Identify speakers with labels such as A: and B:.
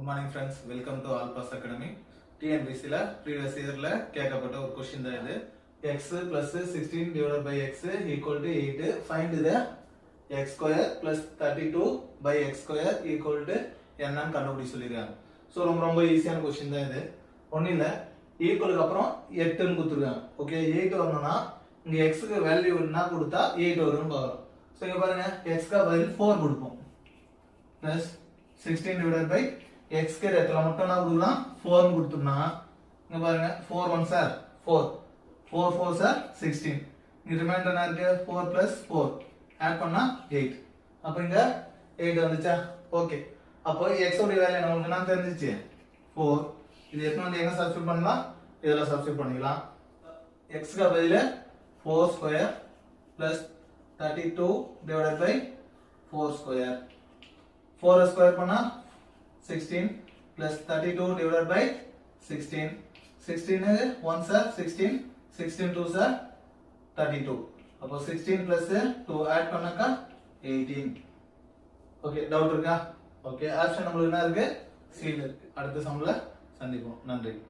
A: Good morning friends, welcome to All Pass Academy. TNPSC la previous year la கேட்கப்பட்ட ஒரு question தான் இது. X plus 16 divided by x equal to 8. Find the x square plus 32 by x square equal to என்னன்னு கண்டுபிடி சொல்லிருக்காங்க. So ரொம்ப ஈஸியான question தான் இது. ஒன்றும் இல்லை, ஈக்குவலுக்கு அப்புறம் 8ன்னு கொடுத்துருக்காங்க. ஓகே, 8 வரணும்னா இங்கே எக்ஸுக்கு வேல்யூ என்ன கொடுத்தா 8 வரும்னு பார்க்குறோம். ஸோ இங்கே பாருங்க, எக்ஸ்க்கு பதில் 4 கொடுப்போம். ப்ளஸ் 16 divided by x के இடத்துல மட்டும் என்ன கொடுக்கலாம் 4 கொடுத்தோம்னா இங்க பாருங்க 4 1 சார் 4 4 4 சார் 16 இங்க ரிமைண்டர் என்ன இருக்கு 4 plus 4 ஆட் பண்ணா 8 அப்ப இங்க 8 வந்துச்சா ஓகே அப்போ x உடைய வேல்யூ நமக்கு என்ன தெரிஞ்சிச்சு 4 இது எத்தனை வந்து எங்க சப்ஸ்டிட்யூட் பண்ணலாம் இதெல்லாம் சப்ஸ்டிட்யூட் பண்ணிக்கலாம் x க்கு பதிலா 4 square plus 32 divided by 4 square 4 square பண்ணா 16 plus 32 divided by 16 16 is 1 sir 16 16 2 sir 32 அப்போ 16 plus 2 add பண்ணாக்கா 18 ஓகே டவுட் இருக்கா ஓகே ஆப்ஷன் நம்மளுக்கு என்ன இருக்கு C ல இருக்கு அடுத்த சம்ல சந்திப்போம் நன்றி